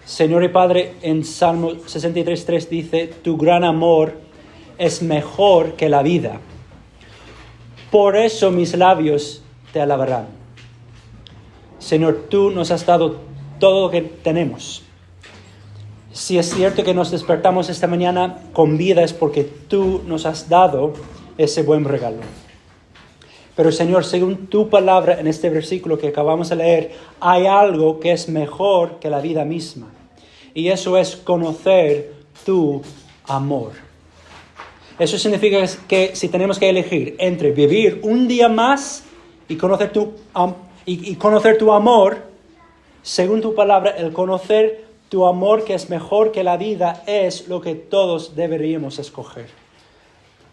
Señor y Padre, en Salmo 63:3 dice, tu gran amor es mejor que la vida. Por eso mis labios te alabarán. Señor, tú nos has dado todo lo que tenemos. Si es cierto que nos despertamos esta mañana con vida, es porque tú nos has dado ese buen regalo. Pero Señor, según tu palabra en este versículo que acabamos de leer, hay algo que es mejor que la vida misma. Y eso es conocer tu amor. Eso significa que si tenemos que elegir entre vivir un día más y conocer tu amor, según tu palabra, el conocer tu amor que es mejor que la vida es lo que todos deberíamos escoger.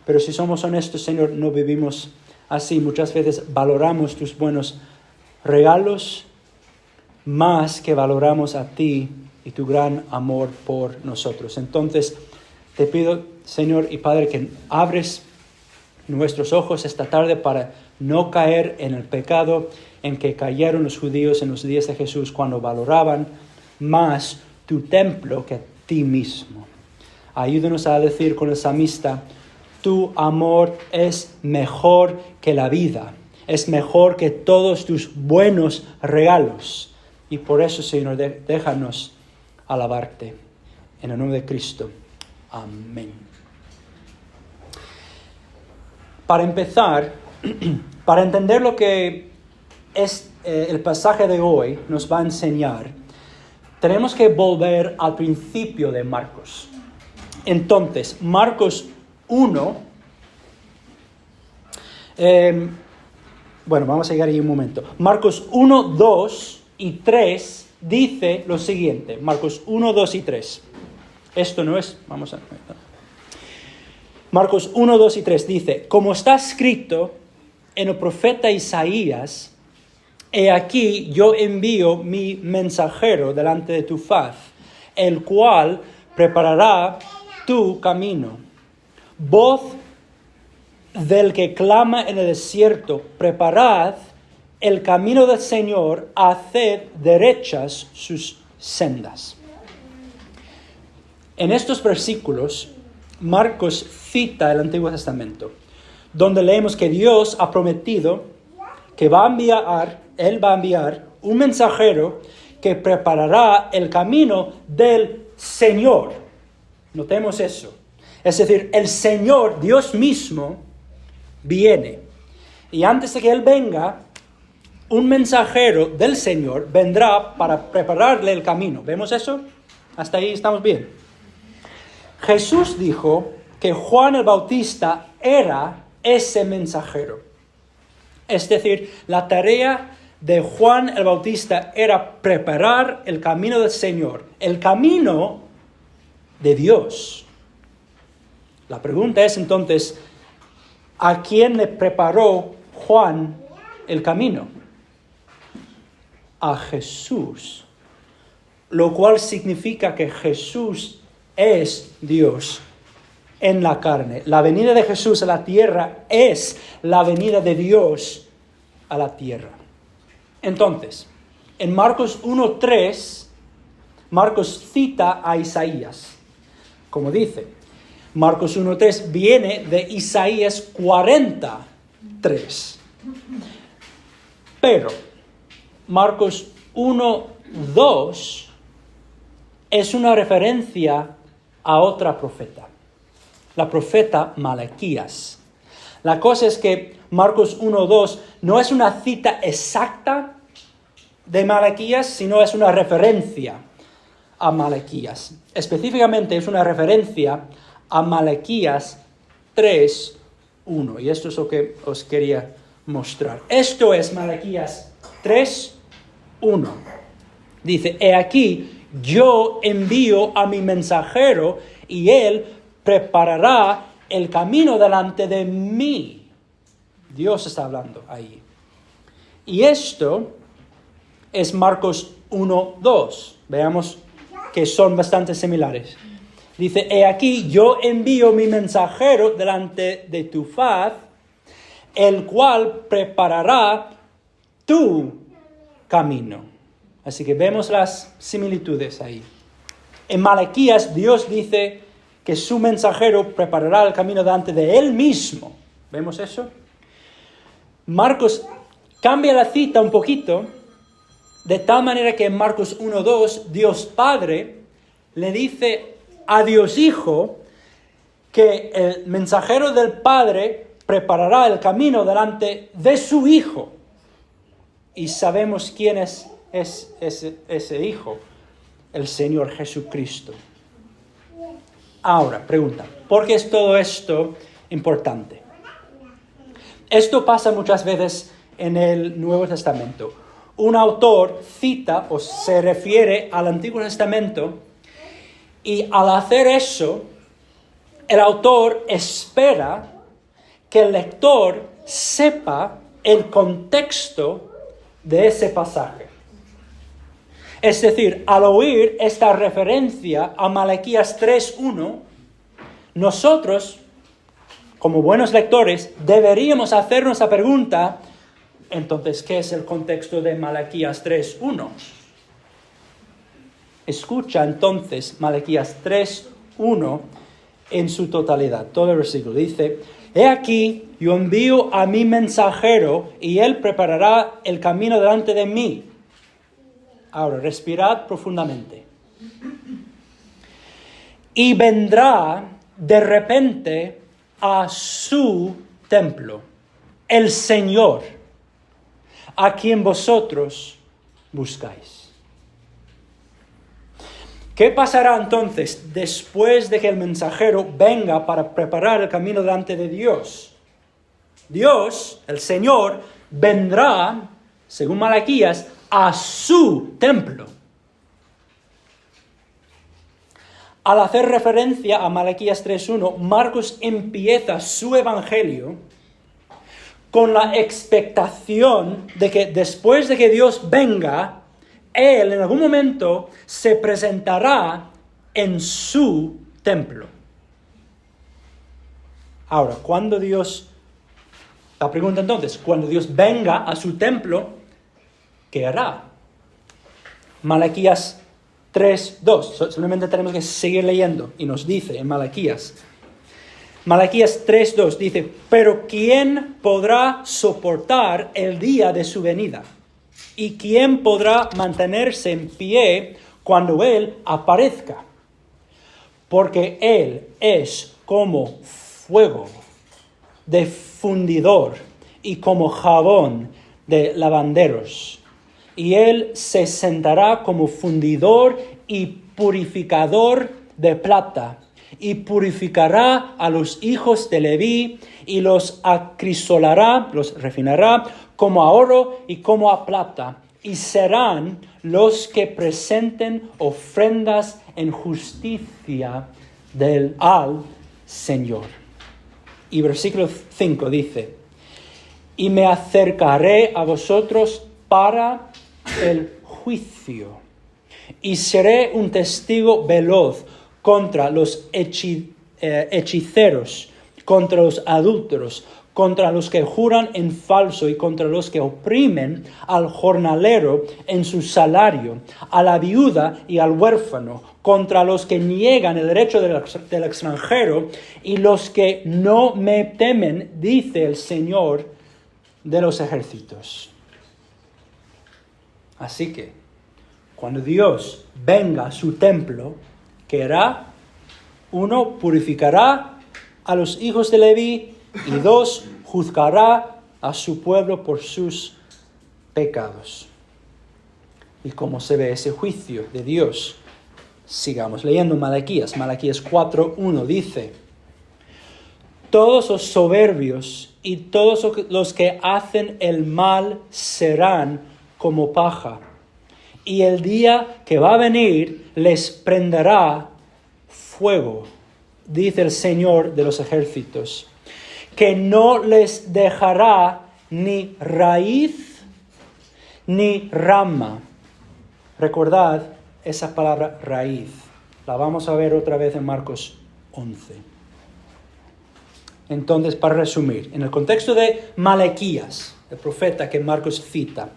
Pero si somos honestos, Señor, no vivimos así. Muchas veces valoramos tus buenos regalos más que valoramos a ti y tu gran amor por nosotros. Entonces, te pido, Señor y Padre, que abres nuestros ojos esta tarde para no caer en el pecado en que cayeron los judíos en los días de Jesús cuando valoraban más tu templo que a ti mismo. Ayúdanos a decir con el salmista, tu amor es mejor que la vida, es mejor que todos tus buenos regalos. Y por eso, Señor, déjanos alabarte. En el nombre de Cristo. Amén. Para empezar, para entender lo que es el pasaje de hoy nos va a enseñar, tenemos que volver al principio de Marcos. Entonces, Marcos 1, vamos a llegar ahí un momento. Marcos 1, 2 y 3 dice lo siguiente. Marcos 1, 2 y 3. Esto no es, vamos a ver. Marcos 1, 2 y 3 dice, como está escrito en el profeta Isaías, he aquí yo envío mi mensajero delante de tu faz, el cual preparará tu camino. Voz del que clama en el desierto, preparad el camino del Señor, haced derechas sus sendas. En estos versículos, Marcos cita el Antiguo Testamento, donde leemos que Dios ha prometido que Él va a enviar un mensajero que preparará el camino del Señor. Notemos eso. Es decir, el Señor, Dios mismo, viene. Y antes de que Él venga, un mensajero del Señor vendrá para prepararle el camino. ¿Vemos eso? Hasta ahí estamos bien. Jesús dijo que Juan el Bautista era ese mensajero. Es decir, la tarea de Juan el Bautista era preparar el camino del Señor, el camino de Dios. La pregunta es entonces, ¿a quién le preparó Juan el camino? A Jesús, lo cual significa que Jesús es Dios en la carne. La venida de Jesús a la tierra es la venida de Dios a la tierra. Entonces, en Marcos 1:3, Marcos cita a Isaías. Como dice, Marcos 1:3 viene de Isaías 43. Pero Marcos 1:2 es una referencia a otra profeta, la profeta Malaquías. La cosa es que Marcos 1:2 no es una cita exacta de Malaquías, sino es una referencia a Malaquías. Específicamente es una referencia a Malaquías 3:1. Y esto es lo que os quería mostrar. Esto es Malaquías 3:1. Dice, he aquí, yo envío a mi mensajero y él preparará el camino delante de mí. Dios está hablando ahí. Y esto es Marcos 1:2. Veamos que son bastante similares. Dice, he aquí, yo envío mi mensajero delante de tu faz, el cual preparará tu camino. Así que vemos las similitudes ahí. En Malaquías, Dios dice que su mensajero preparará el camino delante de él mismo. ¿Vemos eso? Marcos cambia la cita un poquito, de tal manera que en Marcos 1:2, Dios Padre le dice a Dios Hijo que el mensajero del Padre preparará el camino delante de su Hijo. Y sabemos quién es ese Hijo, el Señor Jesucristo. Ahora, pregunta, ¿por qué es todo esto importante? Esto pasa muchas veces en el Nuevo Testamento. Un autor cita o se refiere al Antiguo Testamento y al hacer eso, el autor espera que el lector sepa el contexto de ese pasaje. Es decir, al oír esta referencia a Malaquías 3:1, nosotros, como buenos lectores, deberíamos hacernos la pregunta, entonces, ¿qué es el contexto de Malaquías 3:1? Escucha entonces Malaquías 3:1 en su totalidad. Todo el versículo dice: He aquí, yo envío a mi mensajero y él preparará el camino delante de mí. Ahora, respirad profundamente. Y vendrá de repente a su templo, el Señor, a quien vosotros buscáis. ¿Qué pasará entonces después de que el mensajero venga para preparar el camino delante de Dios? Dios, el Señor, vendrá, según Malaquías, a su templo. Al hacer referencia a Malaquías 3:1, Marcos empieza su evangelio con la expectación de que después de que Dios venga, Él en algún momento se presentará en su templo. Ahora, la pregunta entonces, cuando Dios venga a su templo, ¿qué hará? Malaquías 3:2. Simplemente tenemos que seguir leyendo. Y nos dice en Malaquías 3:2 dice: Pero ¿quién podrá soportar el día de su venida? ¿Y quién podrá mantenerse en pie cuando Él aparezca? Porque Él es como fuego de fundidor y como jabón de lavanderos. Y Él se sentará como fundidor y purificador de plata, y purificará a los hijos de Leví, y los acrisolará, los refinará, como a oro y como a plata, y serán los que presenten ofrendas en justicia al Señor. Y versículo 5 dice: Y me acercaré a vosotros para el juicio, y seré un testigo veloz contra los hechiceros, contra los adúlteros, contra los que juran en falso y contra los que oprimen al jornalero en su salario, a la viuda y al huérfano, contra los que niegan el derecho del extranjero y los que no me temen, dice el Señor de los ejércitos. Así que, cuando Dios venga a su templo, ¿qué hará? 1, purificará a los hijos de Leví, y 2, juzgará a su pueblo por sus pecados. ¿Y cómo se ve ese juicio de Dios? Sigamos leyendo Malaquías 4:1 dice: Todos los soberbios y todos los que hacen el mal serán como paja, y el día que va a venir les prenderá fuego, dice el Señor de los ejércitos, que no les dejará ni raíz ni rama. Recordad esa palabra raíz. La vamos a ver otra vez en Marcos 11. Entonces, para resumir, en el contexto de Malaquías, el profeta que Marcos cita,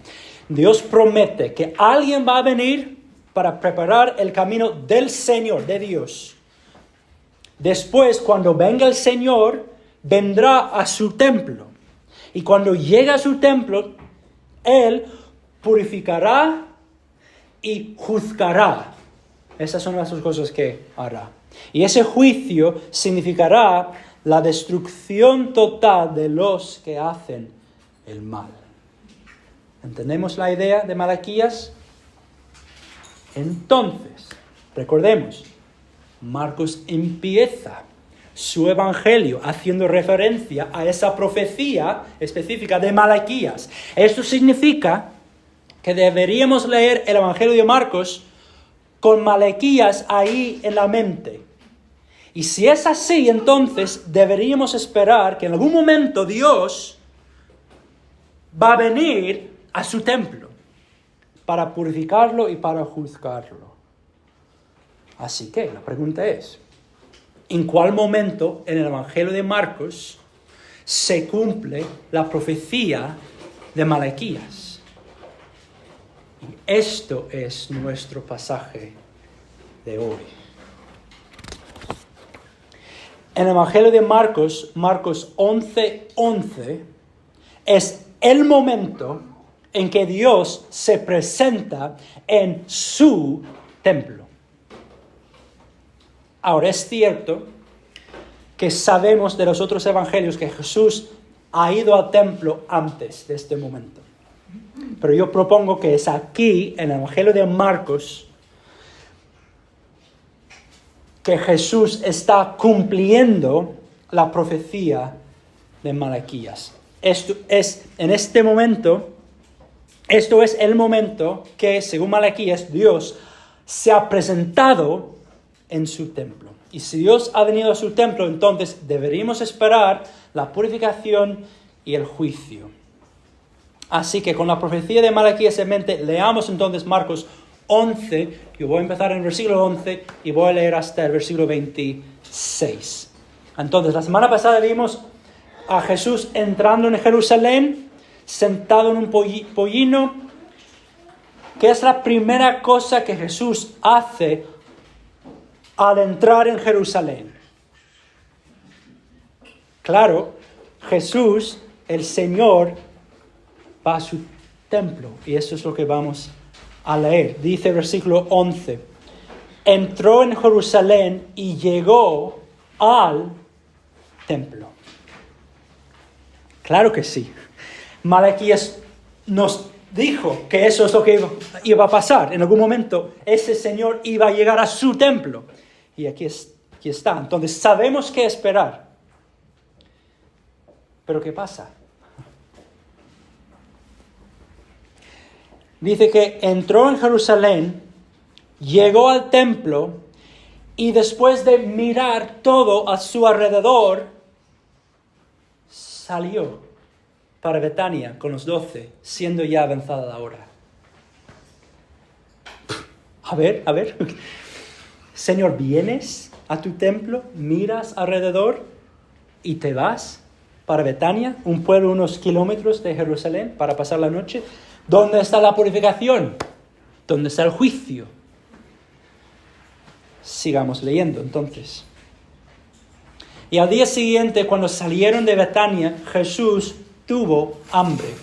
Dios promete que alguien va a venir para preparar el camino del Señor, de Dios. Después, cuando venga el Señor, vendrá a su templo. Y cuando llegue a su templo, Él purificará y juzgará. Esas son las dos cosas que hará. Y ese juicio significará la destrucción total de los que hacen el mal. ¿Entendemos la idea de Malaquías? Entonces, recordemos, Marcos empieza su evangelio haciendo referencia a esa profecía específica de Malaquías. Esto significa que deberíamos leer el evangelio de Marcos con Malaquías ahí en la mente. Y si es así, entonces deberíamos esperar que en algún momento Dios va a venir a su templo para purificarlo y para juzgarlo. Así que la pregunta es, ¿en cuál momento en el Evangelio de Marcos se cumple la profecía de Malaquías? Y esto es nuestro pasaje de hoy. En el Evangelio de Marcos, Marcos 11:11, es el momento en que Dios se presenta en su templo. Ahora, es cierto que sabemos de los otros evangelios que Jesús ha ido al templo antes de este momento. Pero yo propongo que es aquí, en el Evangelio de Marcos, que Jesús está cumpliendo la profecía de Malaquías. Esto es el momento que, según Malaquías, Dios se ha presentado en su templo. Y si Dios ha venido a su templo, entonces deberíamos esperar la purificación y el juicio. Así que con la profecía de Malaquías en mente, leamos entonces Marcos 11. Yo voy a empezar en el versículo 11 y voy a leer hasta el versículo 26. Entonces, la semana pasada vimos a Jesús entrando en Jerusalén, sentado en un pollino. ¿Qué es la primera cosa que Jesús hace al entrar en Jerusalén? Claro, Jesús, el Señor, va a su templo. Y eso es lo que vamos a leer. Dice el versículo 11. Entró en Jerusalén y llegó al templo. Claro que sí. Malaquías nos dijo que eso es lo que iba a pasar. En algún momento ese Señor iba a llegar a su templo. Y aquí está. Entonces sabemos qué esperar. Pero ¿qué pasa? Dice que entró en Jerusalén, llegó al templo y después de mirar todo a su alrededor, salió para Betania con los 12, siendo ya avanzada la hora. A ver. Señor, vienes a tu templo, miras alrededor y te vas para Betania, un pueblo unos kilómetros de Jerusalén, para pasar la noche. ¿Dónde está la purificación? ¿Dónde está el juicio? Sigamos leyendo entonces. Y al día siguiente, cuando salieron de Betania, Jesús tuvo hambre.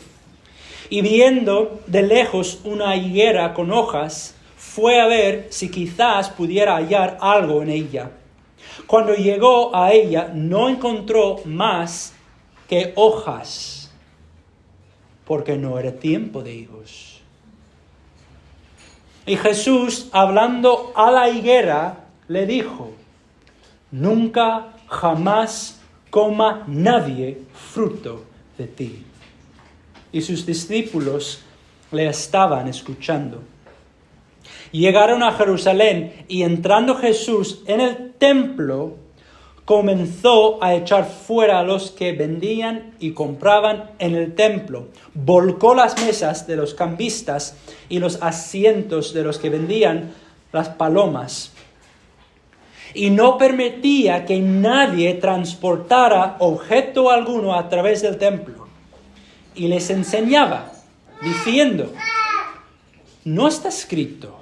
Y viendo de lejos una higuera con hojas, fue a ver si quizás pudiera hallar algo en ella. Cuando llegó a ella, no encontró más que hojas, porque no era tiempo de higos. Y Jesús, hablando a la higuera, le dijo: nunca jamás coma nadie fruto de ti. Y sus discípulos le estaban escuchando. Llegaron a Jerusalén y entrando Jesús en el templo, comenzó a echar fuera a los que vendían y compraban en el templo. Volcó las mesas de los cambistas y los asientos de los que vendían las palomas. Y no permitía que nadie transportara objeto alguno a través del templo. Y les enseñaba, diciendo: ¿no está escrito: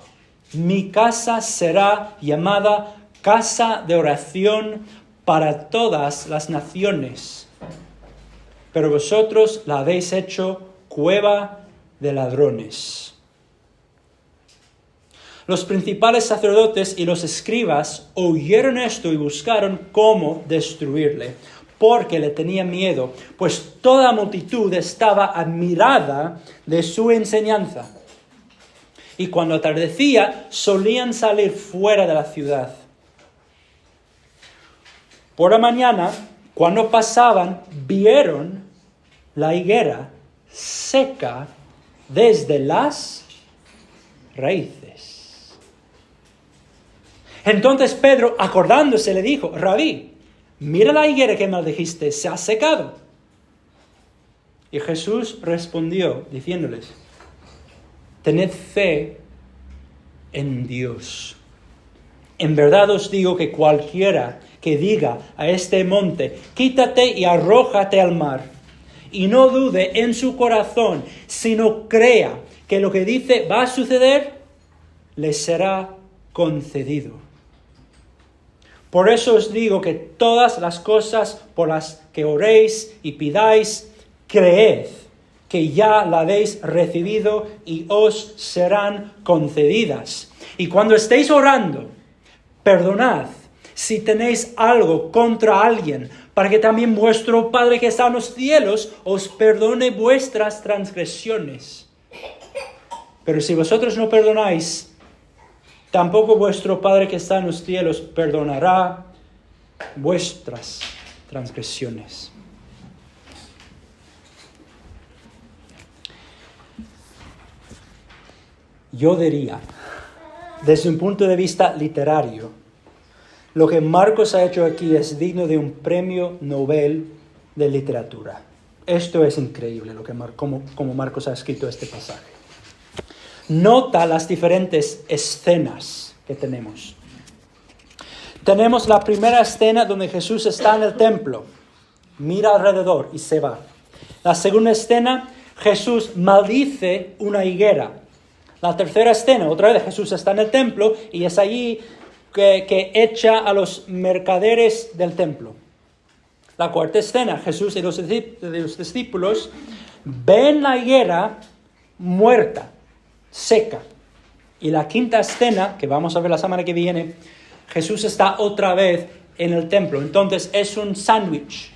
Mi casa será llamada casa de oración para todas las naciones, pero vosotros la habéis hecho cueva de ladrones. Los principales sacerdotes y los escribas oyeron esto y buscaron cómo destruirle, porque le tenían miedo, pues toda multitud estaba admirada de su enseñanza. Y cuando atardecía, solían salir fuera de la ciudad. Por la mañana, cuando pasaban, vieron la higuera seca desde las raíces. Entonces Pedro, acordándose, le dijo: Rabí, mira la higuera que maldijiste, se ha secado. Y Jesús respondió diciéndoles: tened fe en Dios. En verdad os digo que cualquiera que diga a este monte, quítate y arrójate al mar, y no dude en su corazón, sino crea que lo que dice va a suceder, le será concedido. Por eso os digo que todas las cosas por las que oréis y pidáis, creed que ya la habéis recibido y os serán concedidas. Y cuando estéis orando, perdonad si tenéis algo contra alguien, para que también vuestro Padre que está en los cielos os perdone vuestras transgresiones. Pero si vosotros no perdonáis, tampoco vuestro Padre que está en los cielos perdonará vuestras transgresiones. Yo diría, desde un punto de vista literario, lo que Marcos ha hecho aquí es digno de un premio Nobel de literatura. Esto es increíble, como Marcos ha escrito este pasaje. Nota las diferentes escenas que tenemos. Tenemos la primera escena donde Jesús está en el templo, mira alrededor y se va. La segunda escena, Jesús maldice una higuera. La tercera escena, otra vez Jesús está en el templo y es allí que echa a los mercaderes del templo. La cuarta escena, Jesús y los discípulos ven la higuera muerta, seca. Y la quinta escena, que vamos a ver la semana que viene, Jesús está otra vez en el templo. Entonces es un sándwich.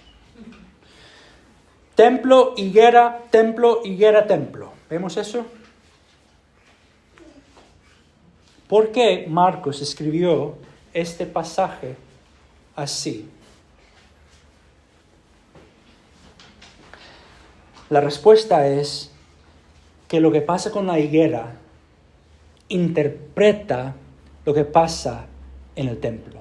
Templo, higuera, templo, higuera, templo. ¿Vemos eso? ¿Por qué Marcos escribió este pasaje así? La respuesta es que lo que pasa con la higuera interpreta lo que pasa en el templo.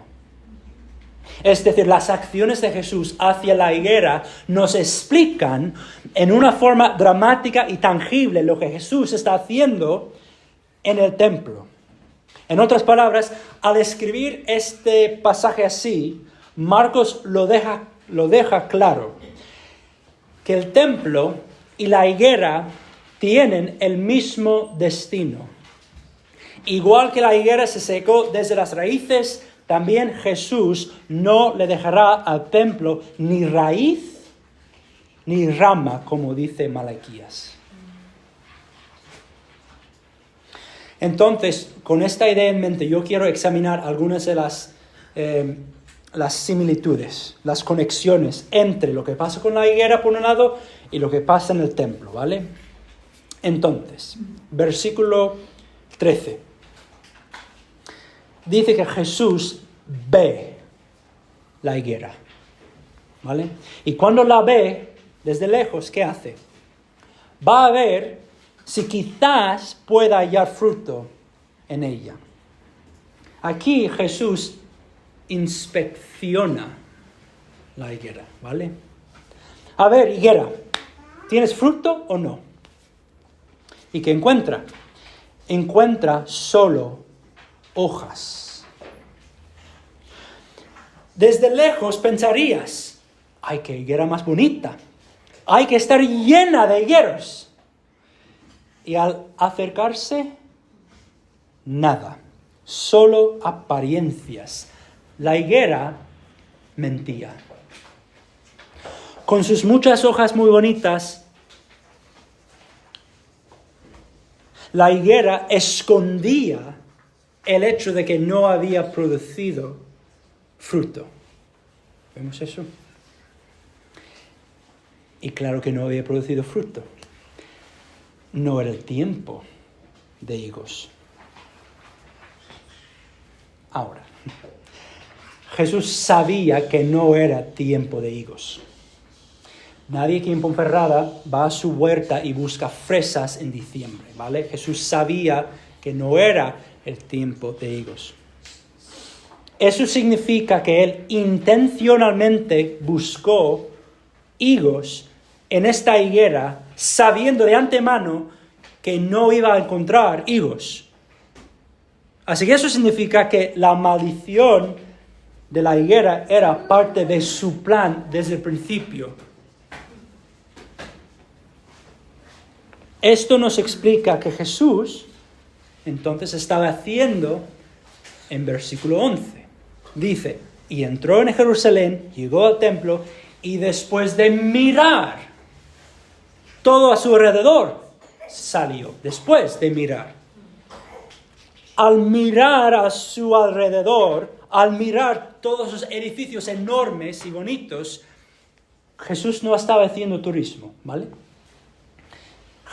Es decir, las acciones de Jesús hacia la higuera nos explican en una forma dramática y tangible lo que Jesús está haciendo en el templo. En otras palabras, al escribir este pasaje así, Marcos lo deja claro, que el templo y la higuera tienen el mismo destino. Igual que la higuera se secó desde las raíces, también Jesús no le dejará al templo ni raíz ni rama, como dice Malaquías. Entonces, con esta idea en mente, yo quiero examinar algunas de las similitudes, las conexiones entre lo que pasa con la higuera por un lado y lo que pasa en el templo, ¿vale? Entonces, versículo 13. Dice que Jesús ve la higuera, ¿vale? Y cuando la ve desde lejos, ¿qué hace? Va a ver si quizás pueda hallar fruto en ella. Aquí Jesús inspecciona la higuera, ¿vale? A ver, higuera, ¿tienes fruto o no? ¿Y qué encuentra? Encuentra solo hojas. Desde lejos pensarías, ¡ay, qué higuera más bonita! Hay que estar llena de higueros. Y al acercarse, nada. solo apariencias. La higuera mentía. Con sus muchas hojas muy bonitas, la higuera escondía el hecho de que no había producido fruto. ¿Vemos eso? Y claro que no había producido fruto. No era el tiempo de higos. Ahora, Jesús sabía que no era tiempo de higos. Nadie aquí en Ponferrada va a su huerta y busca fresas en diciembre, ¿vale? Jesús sabía que no era el tiempo de higos. Eso significa que Él intencionalmente buscó higos en esta higuera, sabiendo de antemano que no iba a encontrar higos. Así que eso significa que la maldición de la higuera era parte de su plan desde el principio. Esto nos explica que Jesús entonces estaba haciendo en versículo 11. Dice, y entró en Jerusalén, llegó al templo, y después de mirar todo a su alrededor, salió. Después de mirar. Al mirar a su alrededor, al mirar todos esos edificios enormes y bonitos, Jesús no estaba haciendo turismo, ¿vale?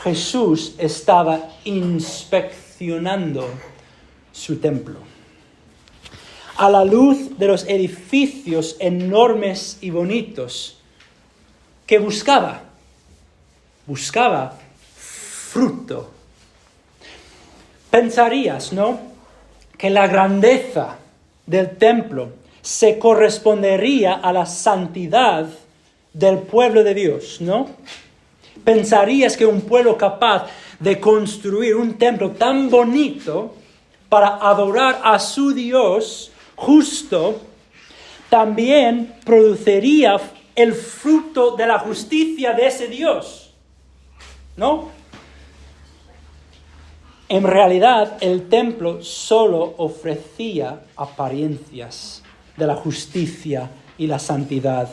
Jesús estaba inspeccionando su templo. A la luz de los edificios enormes y bonitos, ¿qué buscaba? Buscaba fruto. Pensarías, ¿no?, que la grandeza del templo se correspondería a la santidad del pueblo de Dios, ¿no? Pensarías que un pueblo capaz de construir un templo tan bonito para adorar a su Dios justo, también produciría el fruto de la justicia de ese Dios, ¿no? En realidad, el templo solo ofrecía apariencias de la justicia y la santidad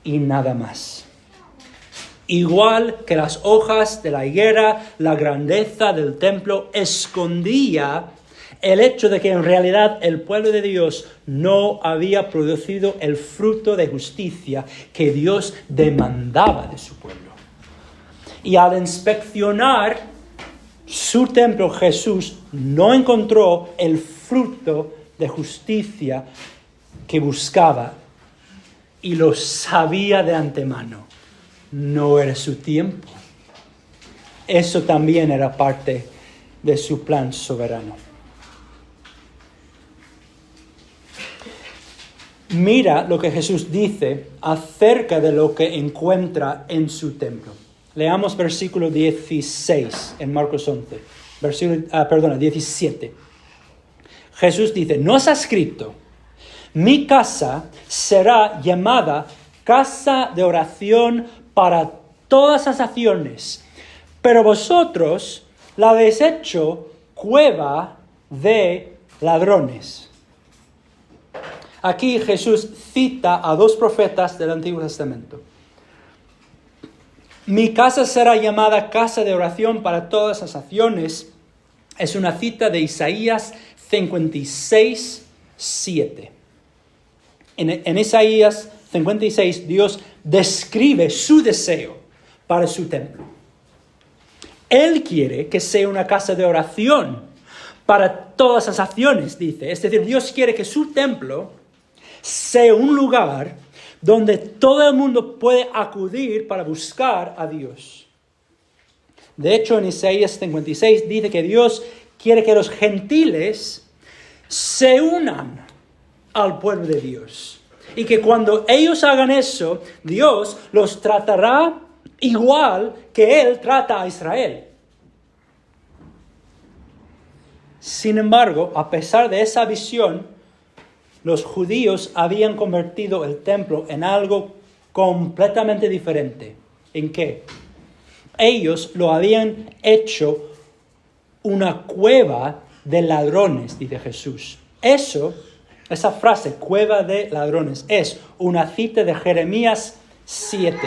y nada más. Igual que las hojas de la higuera, la grandeza del templo escondía el hecho de que en realidad el pueblo de Dios no había producido el fruto de justicia que Dios demandaba de su pueblo. Y al inspeccionar su templo, Jesús no encontró el fruto de justicia que buscaba y lo sabía de antemano. No era su tiempo. Eso también era parte de su plan soberano. Mira lo que Jesús dice acerca de lo que encuentra en su templo. Leamos versículo 16 en Marcos 11. 17. Jesús dice, ¿no está escrito? Mi casa será llamada casa de oración para todas las naciones, pero vosotros la habéis hecho cueva de ladrones. Aquí Jesús cita a dos profetas del Antiguo Testamento. Mi casa será llamada casa de oración para todas las naciones. Es una cita de Isaías 56, 7. En Isaías 56, Dios describe su deseo para su templo. Él quiere que sea una casa de oración para todas las naciones, dice. Es decir, Dios quiere que su templo sea un lugar donde todo el mundo puede acudir para buscar a Dios. De hecho, en Isaías 56 dice que Dios quiere que los gentiles se unan al pueblo de Dios. Y que cuando ellos hagan eso, Dios los tratará igual que Él trata a Israel. Sin embargo, a pesar de esa visión, los judíos habían convertido el templo en algo completamente diferente. ¿En qué? Ellos lo habían hecho una cueva de ladrones, dice Jesús. Esa frase, cueva de ladrones, es una cita de Jeremías 7.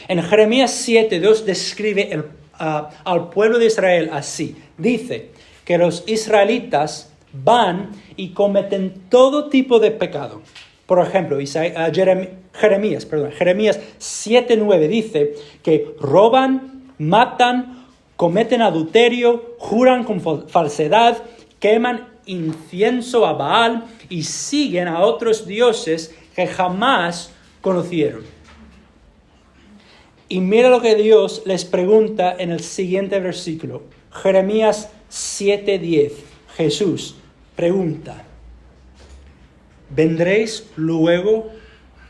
En Jeremías 7, Dios describe al pueblo de Israel así. Dice que los israelitas van y cometen todo tipo de pecado. Por ejemplo, Jeremías 7:9 dice que roban, matan, cometen adulterio, juran con falsedad, queman incienso a Baal y siguen a otros dioses que jamás conocieron. Y mira lo que Dios les pregunta en el siguiente versículo. Jeremías 7:10. Jesús pregunta: ¿vendréis luego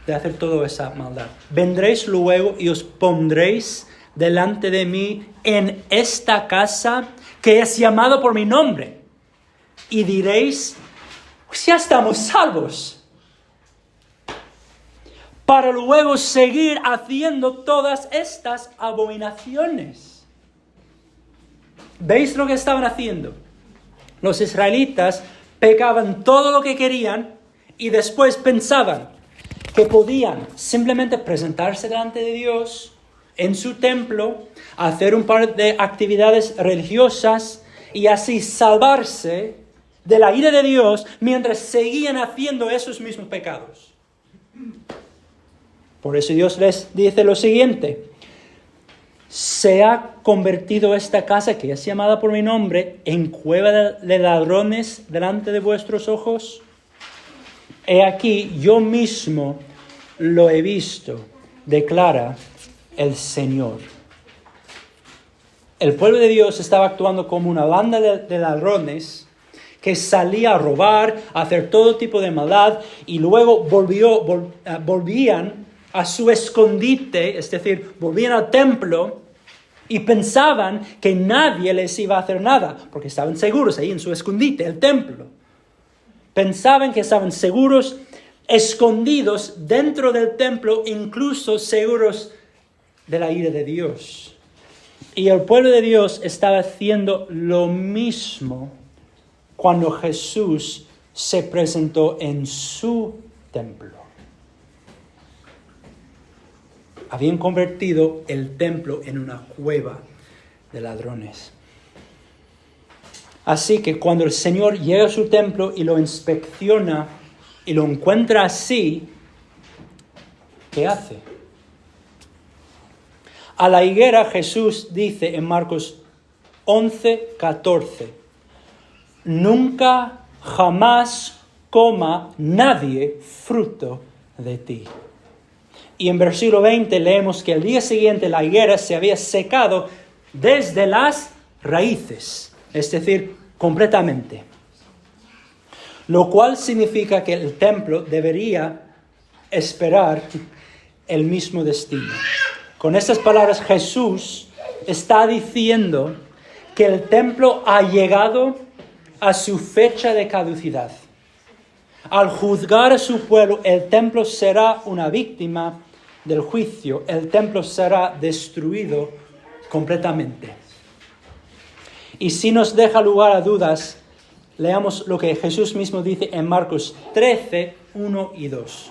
de hacer toda esa maldad? ¿Vendréis luego y os pondréis delante de mí en esta casa que es llamada por mi nombre? Y diréis: pues ya estamos salvos. Para luego seguir haciendo todas estas abominaciones. ¿Veis lo que estaban haciendo? Los israelitas pecaban todo lo que querían y después pensaban que podían simplemente presentarse delante de Dios en su templo, hacer un par de actividades religiosas y así salvarse de la ira de Dios mientras seguían haciendo esos mismos pecados. Por eso Dios les dice lo siguiente: ¿se ha convertido esta casa que es llamada por mi nombre en cueva de ladrones delante de vuestros ojos? He aquí, yo mismo lo he visto, declara el Señor. El pueblo de Dios estaba actuando como una banda de ladrones que salía a robar, a hacer todo tipo de maldad y luego volvían a su escondite, es decir, volvían al templo y pensaban que nadie les iba a hacer nada, porque estaban seguros ahí en su escondite, el templo. Pensaban que estaban seguros, escondidos dentro del templo, incluso seguros de la ira de Dios. Y el pueblo de Dios estaba haciendo lo mismo cuando Jesús se presentó en su templo. Habían convertido el templo en una cueva de ladrones. Así que cuando el Señor llega a su templo y lo inspecciona y lo encuentra así, ¿qué hace? A la higuera Jesús dice en Marcos 11:14, nunca jamás coma nadie fruto de ti. Y en versículo 20 leemos que el día siguiente la higuera se había secado desde las raíces, es decir, completamente. Lo cual significa que el templo debería esperar el mismo destino. Con estas palabras Jesús está diciendo que el templo ha llegado a su fecha de caducidad. Al juzgar a su pueblo, el templo será una víctima del juicio. El templo será destruido completamente. Y si nos deja lugar a dudas, leamos lo que Jesús mismo dice en Marcos 13, 1 y 2.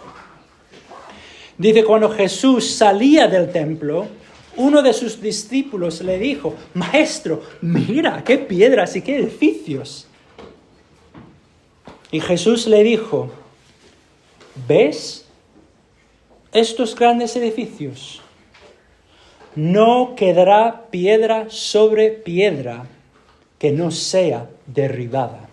Dice, cuando Jesús salía del templo, uno de sus discípulos le dijo: Maestro, mira qué piedras y qué edificios. Y Jesús le dijo: ¿ves estos grandes edificios? No quedará piedra sobre piedra que no sea derribada.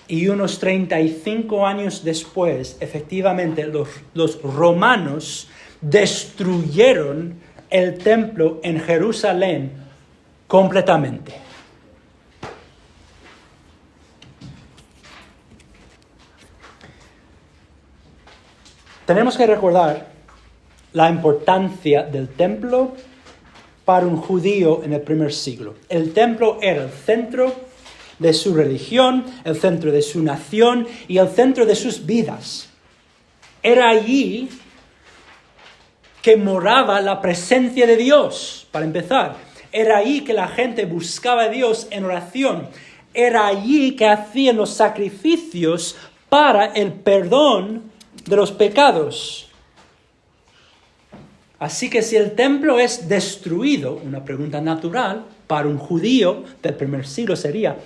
Y unos 35 años después, efectivamente, los romanos destruyeron el templo en Jerusalén completamente. Tenemos que recordar la importancia del templo para un judío en el primer siglo. El templo era el centro de su religión, el centro de su nación y el centro de sus vidas. Era allí que moraba la presencia de Dios, para empezar. Era allí que la gente buscaba a Dios en oración. Era allí que hacían los sacrificios para el perdón de los pecados. Así que si el templo es destruido, una pregunta natural para un judío del primer siglo sería,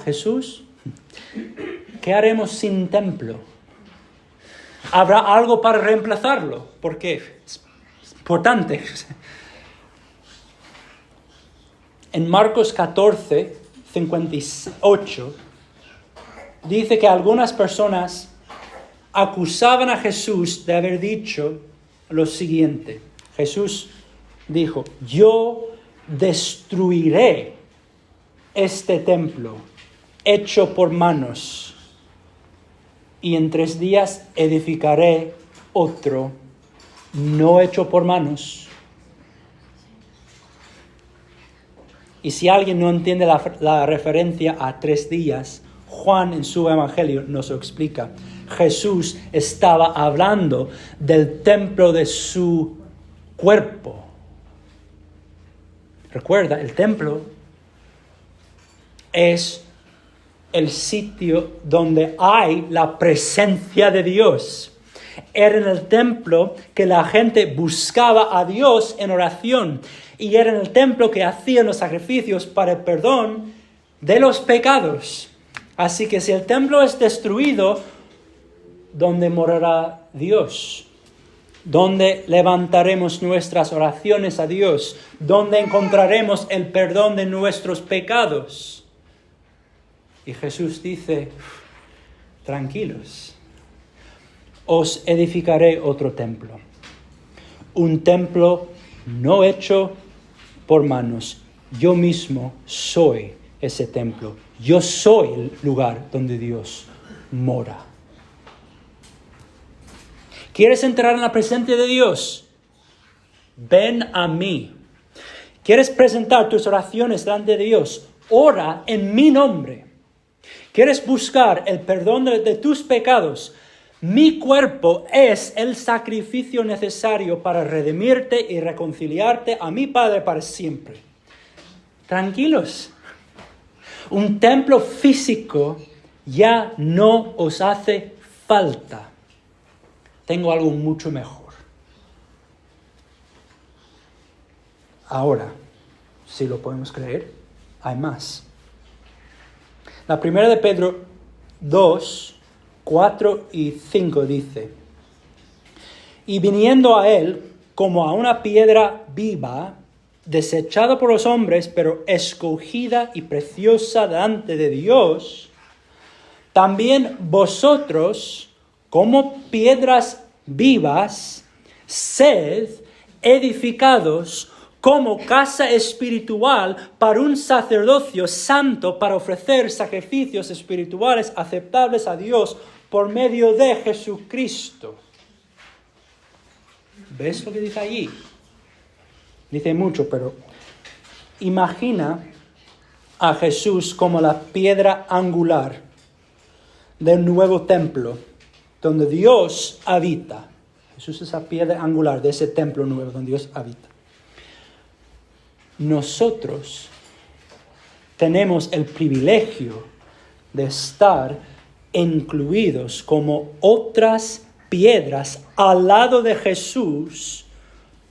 Jesús, ¿qué haremos sin templo? ¿Habrá algo para reemplazarlo? Porque es importante. En Marcos 14, 58, dice que algunas personas acusaban a Jesús de haber dicho lo siguiente. Jesús dijo, yo destruiré este templo hecho por manos y en 3 días edificaré otro no hecho por manos. Y si alguien no entiende la referencia a 3 días, Juan en su evangelio nos lo explica. Jesús estaba hablando del templo de su cuerpo. Recuerda, el templo es el sitio donde hay la presencia de Dios. Era en el templo que la gente buscaba a Dios en oración. Y era en el templo que hacían los sacrificios para el perdón de los pecados. Así que si el templo es destruido, ¿dónde morará Dios? ¿Dónde levantaremos nuestras oraciones a Dios? ¿Dónde encontraremos el perdón de nuestros pecados? Y Jesús dice, tranquilos, os edificaré otro templo. Un templo no hecho por manos. Yo mismo soy ese templo. Yo soy el lugar donde Dios mora. ¿Quieres entrar en la presencia de Dios? Ven a mí. ¿Quieres presentar tus oraciones delante de Dios? Ora en mi nombre. ¿Quieres buscar el perdón de tus pecados? Mi cuerpo es el sacrificio necesario para redimirte y reconciliarte a mi Padre para siempre. Tranquilos. Un templo físico ya no os hace falta. Tengo algo mucho mejor. Ahora, si lo podemos creer, hay más. La primera de Pedro 2, 4 y 5 dice, y viniendo a él como a una piedra viva, desechada por los hombres, pero escogida y preciosa delante de Dios, también vosotros, como piedras vivas, sed edificados como casa espiritual para un sacerdocio santo para ofrecer sacrificios espirituales aceptables a Dios por medio de Jesucristo. ¿Ves lo que dice allí? Dice mucho, pero imagina a Jesús como la piedra angular del nuevo templo donde Dios habita. Jesús es la piedra angular de ese templo nuevo donde Dios habita. Nosotros tenemos el privilegio de estar incluidos como otras piedras al lado de Jesús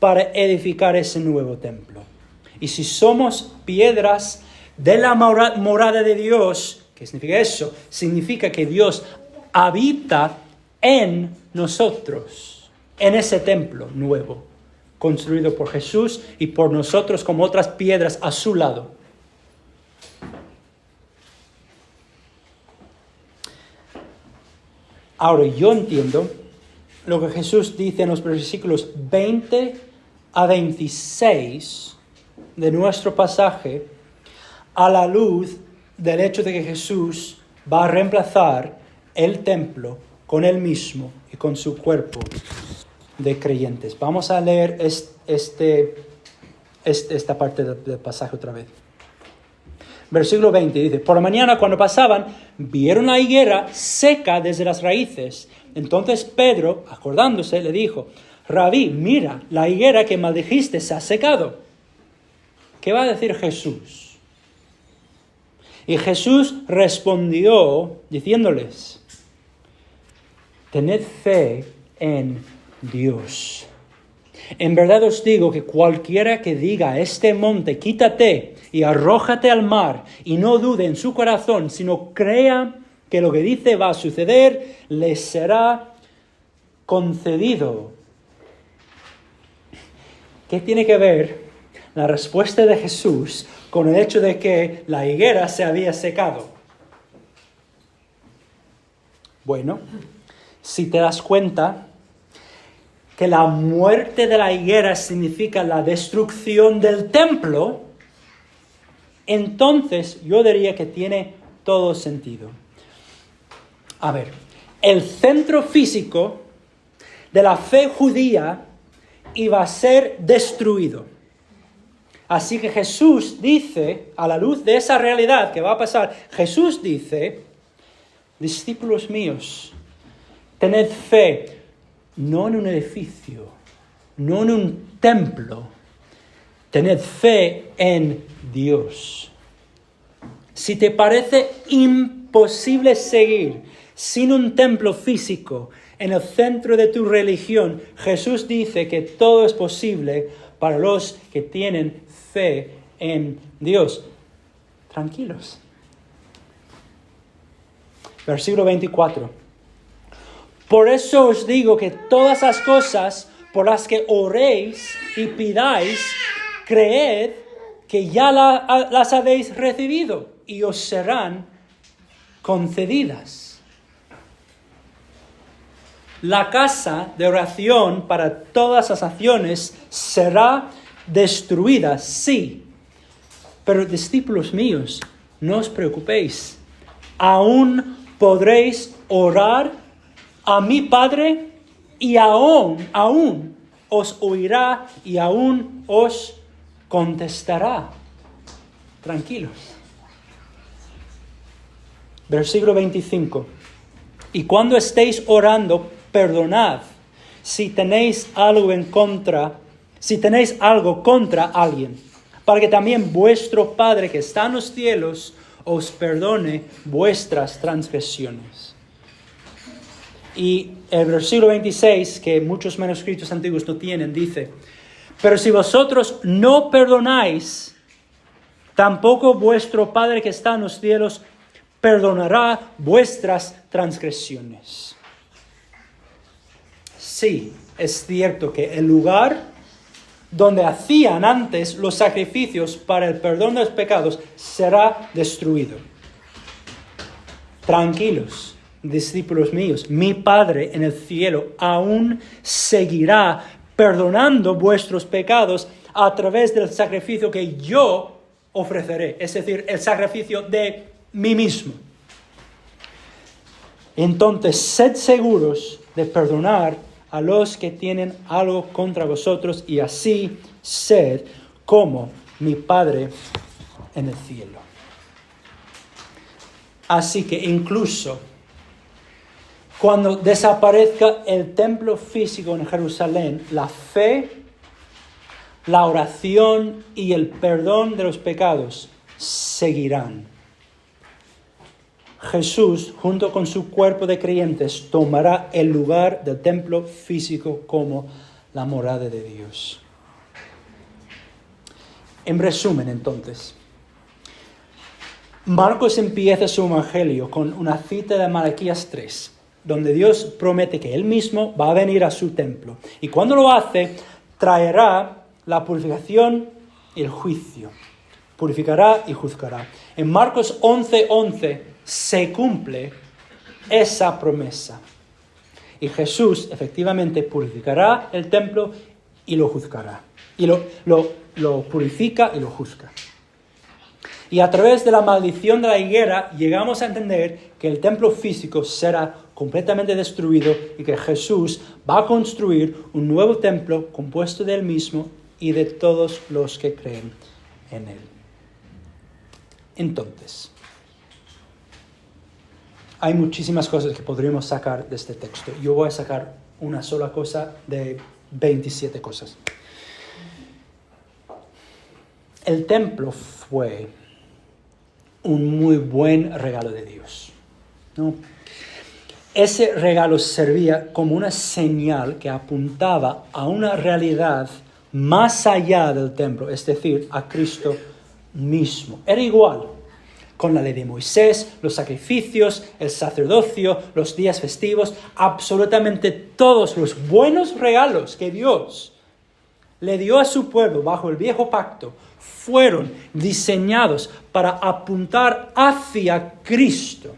para edificar ese nuevo templo. Y si somos piedras de la morada de Dios, ¿qué significa eso? Significa que Dios habita en nosotros, en ese templo nuevo, construido por Jesús y por nosotros como otras piedras a su lado. Ahora, yo entiendo lo que Jesús dice en los versículos 20 a 26 de nuestro pasaje a la luz del hecho de que Jesús va a reemplazar el templo con él mismo y con su cuerpo de creyentes. Vamos a leer esta parte del pasaje otra vez. Versículo 20 dice, por la mañana cuando pasaban, vieron la higuera seca desde las raíces. Entonces Pedro, acordándose, le dijo, Rabí, mira, la higuera que maldijiste se ha secado. ¿qué va a decir Jesús? Y Jesús respondió diciéndoles, tened fe en Dios. En verdad os digo que cualquiera que diga a este monte, quítate y arrójate al mar, y no dude en su corazón, sino crea que lo que dice va a suceder, le será concedido. ¿Qué tiene que ver la respuesta de Jesús con el hecho de que la higuera se había secado? Bueno, si te das cuenta que la muerte de la higuera significa la destrucción del templo, entonces yo diría que tiene todo sentido. A ver, el centro físico de la fe judía iba a ser destruido. Así que Jesús dice, a la luz de esa realidad que va a pasar, Jesús dice, discípulos míos, tened fe, no en un edificio, no en un templo, tened fe en Dios. Si te parece imposible seguir sin un templo físico en el centro de tu religión, Jesús dice que todo es posible para los que tienen fe en Dios. Tranquilos. Versículo 24. Por eso os digo que todas las cosas por las que oréis y pidáis, creed que ya las habéis recibido y os serán concedidas. La casa de oración para todas las naciones será destruida, sí. Pero discípulos míos, no os preocupéis. Aún podréis orar a mi Padre y aún os oirá y aún os contestará. Tranquilos. Versículo 25. Y cuando estéis orando, perdonad si tenéis algo contra alguien, para que también vuestro Padre que está en los cielos os perdone vuestras transgresiones. Y el versículo 26, que muchos manuscritos antiguos no tienen, dice, pero si vosotros no perdonáis, tampoco vuestro Padre que está en los cielos perdonará vuestras transgresiones. Sí, es cierto que el lugar donde hacían antes los sacrificios para el perdón de los pecados será destruido. Tranquilos, discípulos míos, mi Padre en el cielo aún seguirá perdonando vuestros pecados a través del sacrificio que yo ofreceré, es decir, el sacrificio de mí mismo. Entonces, sed seguros de perdonar a los que tienen algo contra vosotros y así sed como mi Padre en el cielo. Así que incluso cuando desaparezca el templo físico en Jerusalén, la fe, la oración y el perdón de los pecados seguirán. Jesús, junto con su cuerpo de creyentes, tomará el lugar del templo físico como la morada de Dios. En resumen, entonces, Marcos empieza su evangelio con una cita de Malaquías 3, donde Dios promete que Él mismo va a venir a su templo. Y cuando lo hace, traerá la purificación y el juicio. Purificará y juzgará. En Marcos 11:11 se cumple esa promesa. Y Jesús efectivamente purificará el templo y lo juzgará. Y lo purifica y lo juzga. Y a través de la maldición de la higuera llegamos a entender que el templo físico será completamente destruido y que Jesús va a construir un nuevo templo compuesto de Él mismo y de todos los que creen en Él. Entonces, hay muchísimas cosas que podríamos sacar de este texto. Yo voy a sacar una sola cosa de 27 cosas. El templo fue un muy buen regalo de Dios, ¿no? Ese regalo servía como una señal que apuntaba a una realidad más allá del templo, es decir, a Cristo mismo. Era igual con la ley de Moisés, los sacrificios, el sacerdocio, los días festivos, absolutamente todos los buenos regalos que Dios le dio a su pueblo bajo el viejo pacto fueron diseñados para apuntar hacia Cristo.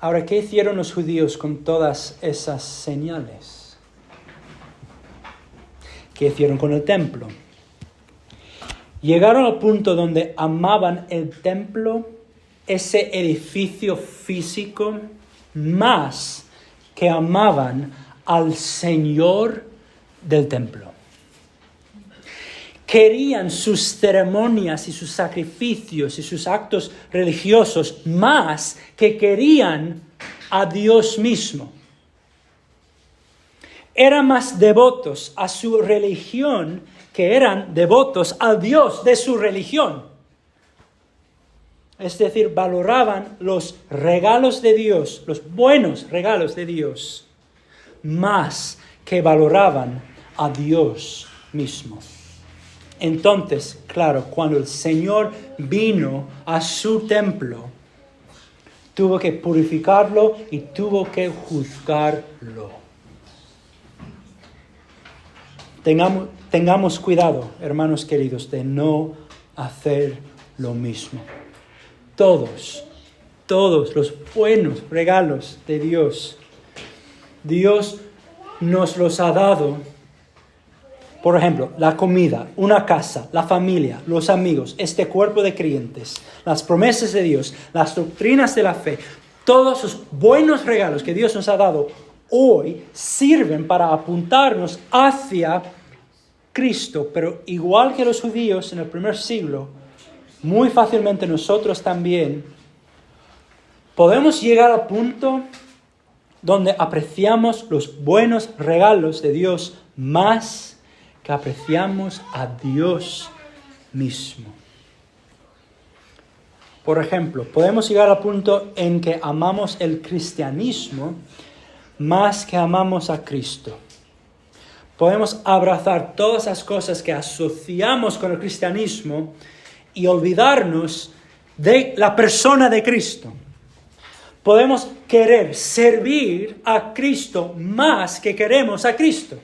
Ahora, ¿qué hicieron los judíos con todas esas señales? ¿Qué hicieron con el templo? Llegaron al punto donde amaban el templo, ese edificio físico, más que amaban al Señor del templo. Querían sus ceremonias y sus sacrificios y sus actos religiosos más que querían a Dios mismo. Eran más devotos a su religión que eran devotos al Dios de su religión. Es decir, valoraban los regalos de Dios, los buenos regalos de Dios, más que valoraban a Dios mismo. Entonces, claro, cuando el Señor vino a su templo, tuvo que purificarlo y tuvo que juzgarlo. Tengamos cuidado, hermanos queridos, de no hacer lo mismo. Todos los buenos regalos de Dios, Dios nos los ha dado. Por ejemplo, la comida, una casa, la familia, los amigos, este cuerpo de creyentes, las promesas de Dios, las doctrinas de la fe, todos los buenos regalos que Dios nos ha dado hoy sirven para apuntarnos hacia Cristo. Pero igual que los judíos en el primer siglo, muy fácilmente nosotros también podemos llegar al punto donde apreciamos los buenos regalos de Dios más que apreciamos a Dios mismo. Por ejemplo, podemos llegar al punto en que amamos el cristianismo más que amamos a Cristo. Podemos abrazar todas las cosas que asociamos con el cristianismo y olvidarnos de la persona de Cristo. Podemos querer servir a Cristo más que queremos a Cristo.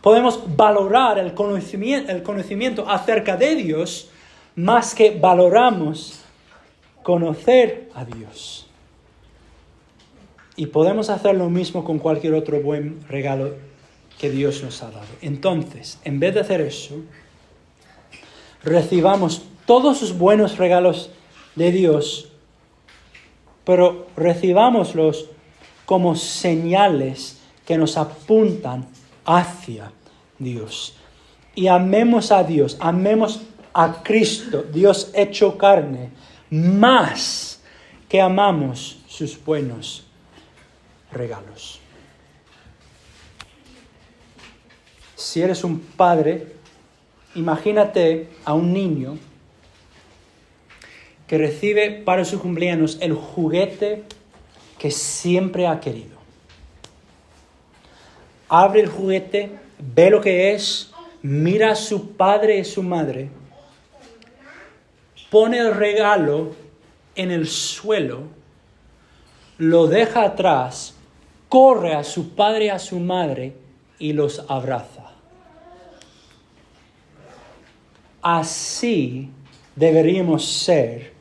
Podemos valorar el conocimiento acerca de Dios más que valoramos conocer a Dios. Y podemos hacer lo mismo con cualquier otro buen regalo que Dios nos ha dado. Entonces, en vez de hacer eso, recibamos todos los buenos regalos de Dios, pero recibámoslos como señales que nos apuntan hacia Dios. Y amemos a Dios, amemos a Cristo, Dios hecho carne, más que amamos sus buenos regalos. Si eres un padre, imagínate a un niño que recibe para su cumpleaños el juguete que siempre ha querido. Abre el juguete, ve lo que es, mira a su padre y su madre, pone el regalo en el suelo, lo deja atrás, corre a su padre y a su madre y los abraza. Así deberíamos ser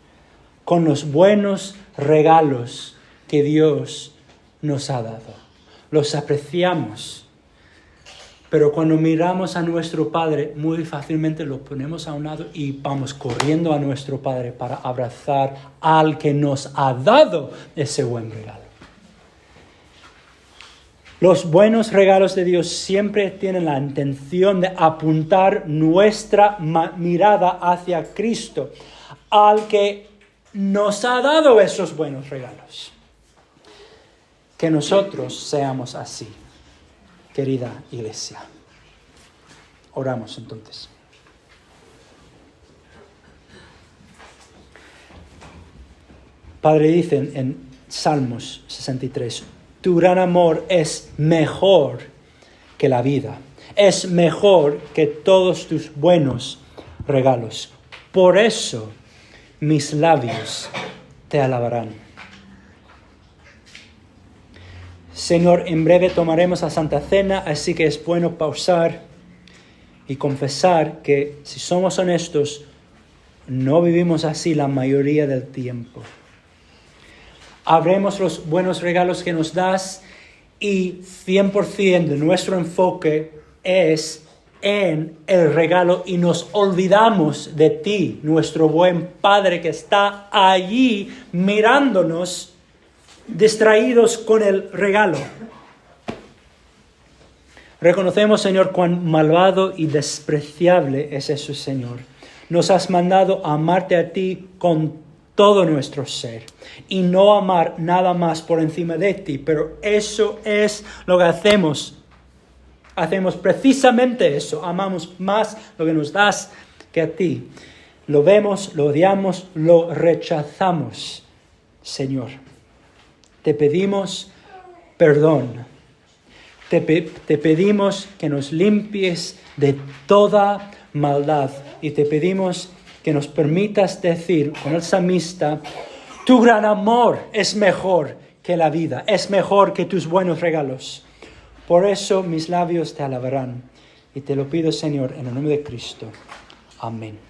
con los buenos regalos que Dios nos ha dado. Los apreciamos, pero cuando miramos a nuestro Padre, muy fácilmente lo ponemos a un lado y vamos corriendo a nuestro Padre para abrazar al que nos ha dado ese buen regalo. Los buenos regalos de Dios siempre tienen la intención de apuntar nuestra mirada hacia Cristo, al que nos ha dado esos buenos regalos. Que nosotros seamos así. querida iglesia. Oramos entonces. Padre, dicen en Salmos 63, tu gran amor es mejor que la vida, es mejor que todos tus buenos regalos. Por eso mis labios te alabarán. Señor, en breve tomaremos la Santa Cena, así que es bueno pausar y confesar que si somos honestos, no vivimos así la mayoría del tiempo. Abremos los buenos regalos que nos das y 100% de nuestro enfoque es en el regalo y nos olvidamos de ti, nuestro buen Padre que está allí mirándonos, distraídos con el regalo. Reconocemos, Señor, cuán malvado y despreciable es eso, Señor. Nos has mandado a amarte a ti con todo nuestro ser y no amar nada más por encima de ti, pero eso es lo que hacemos. Hacemos precisamente eso, amamos más lo que nos das que a ti. Lo vemos, lo odiamos, lo rechazamos, Señor. Te pedimos perdón. Te pedimos que nos limpies de toda maldad y te pedimos que nos permitas decir con el salmista, tu gran amor es mejor que la vida, es mejor que tus buenos regalos. Por eso mis labios te alabarán y te lo pido, Señor, en el nombre de Cristo. Amén.